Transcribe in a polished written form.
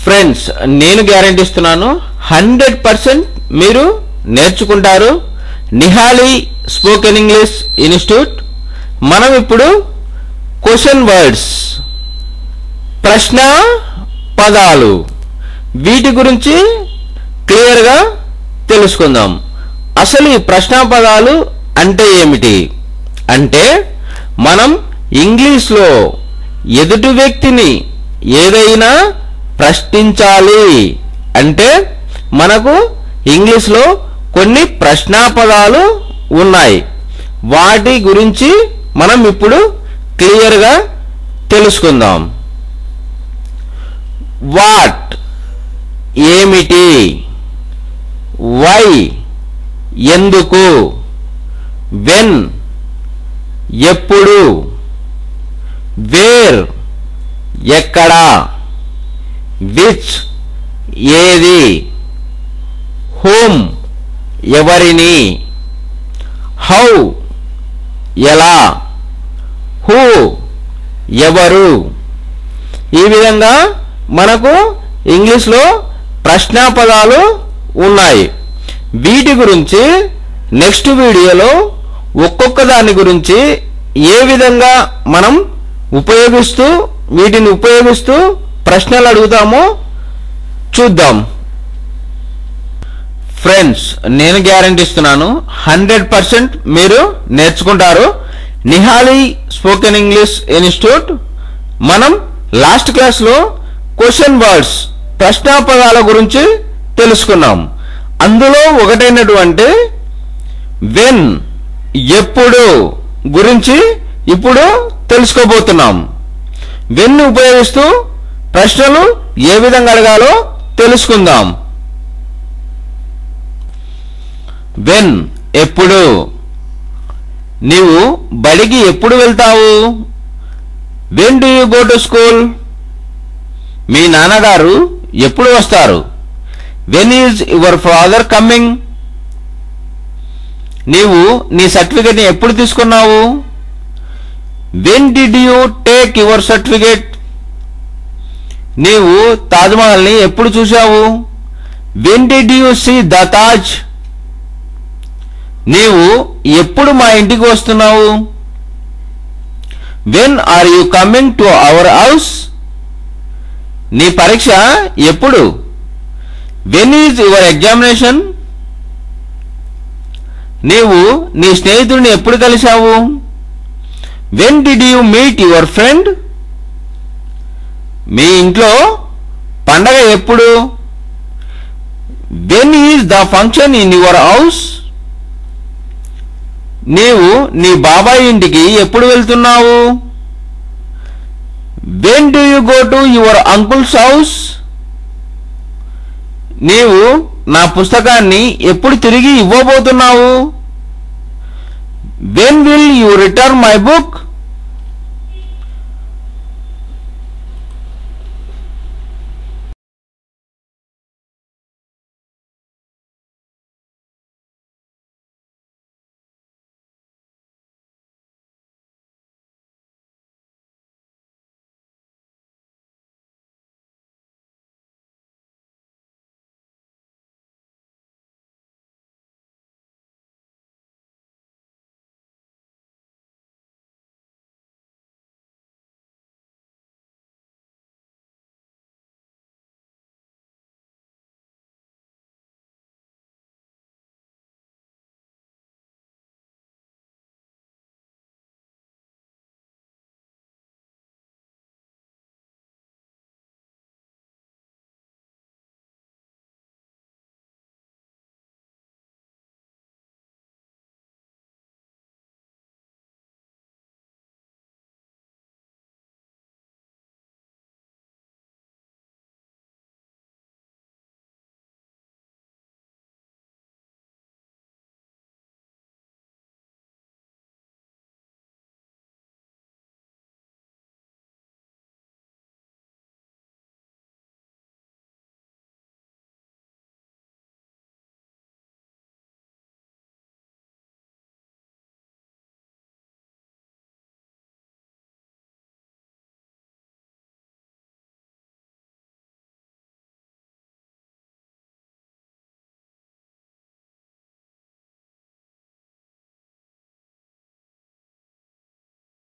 Friends, నేను guarantee ఇస్తున్నాను 100% మీరు నేర్చుకుంటారు. Nihali spoken English institute. మనం ఇప్పుడు క్వశ్చన్ వర్డ్స్, ప్రశ్న పదాలు, వీటి గురించి క్లియర్గా తెలుసుకుందాం. అసలు ఈ ప్రశ్న పదాలు అంటే ఏమిటి అంటే, మనం ఇంగ్లీష్లో ఎదుటి వ్యక్తిని ఏదైనా ప్రశ్నించాలి అంటే మనకు ఇంగ్లీష్లో కొన్ని ప్రశ్న పదాలు ఉన్నాయి. వాటి గురించి మనం ఇప్పుడు క్లియర్గా తెలుసుకుందాం. వాట్ ఏమిటి, వై ఎందుకు, వెన్ ఎప్పుడు, వేర్ ఎక్కడ, విచ్ ఏది, హూమ్ ఎవరిని, హౌ ఎలా, హూ ఎవరు. ఈ విధంగా మనకు ఇంగ్లీష్లో ప్రశ్న పదాలు ఉన్నాయి. వీటి గురించి నెక్స్ట్ వీడియోలో ఒక్కొక్క దాని గురించి ఏ విధంగా మనం వీటిని ఉపయోగిస్తూ ప్రశ్నలు అడుగుతామో చూద్దాం. ఫ్రెండ్స్, నేను గ్యారెంటీ ఇస్తున్నాను 100% మీరు నేర్చుకుంటారు. Nihali spoken English institute. మనం లాస్ట్ క్లాస్లో క్వశ్చన్ వర్డ్స్, ప్రశ్న పదాల గురించి తెలుసుకున్నాం. అందులో ఒకటైనటువంటి వెన్ ఎప్పుడు గురించి ఇప్పుడు తెలుసుకోబోతున్నాం. వెన్ ఉపయోగిస్తూ ప్రశ్నలు ఏ విధంగా అడగాలో తెలుసుకుందాం. వెన్ ఎప్పుడు. నీవు బడికి ఎప్పుడు వెళ్తావు? When do you go to school. మీ నాన్నగారు ఎప్పుడు వస్తారు? When is your father coming. నీవు నీ సర్టిఫికేట్ ని ఎప్పుడు తీసుకున్నావు? When did you take your certificate. నీవు తాజ్మహల్ ని ఎప్పుడు చూశావు? When did you see the Taj. నీవు ఎప్పుడు మా ఇంటికి వస్తున్నావు? When are you coming to our house. నీ పరీక్ష ఎప్పుడు? When is your examination. నీవు నీ స్నేహితుడిని ఎప్పుడు కలిశావు? When did you meet your friend. మీ ఇంట్లో పండగ ఎప్పుడు? When is the function in your house. నీవు నీ బాబాయ్ ఇంటికి ఎప్పుడు వెళ్తున్నావు? When do you go to your uncle's house. నీవు నా పుస్తకాన్ని ఎప్పుడు తిరిగి ఇవ్వబోతున్నావు? When will you return my book.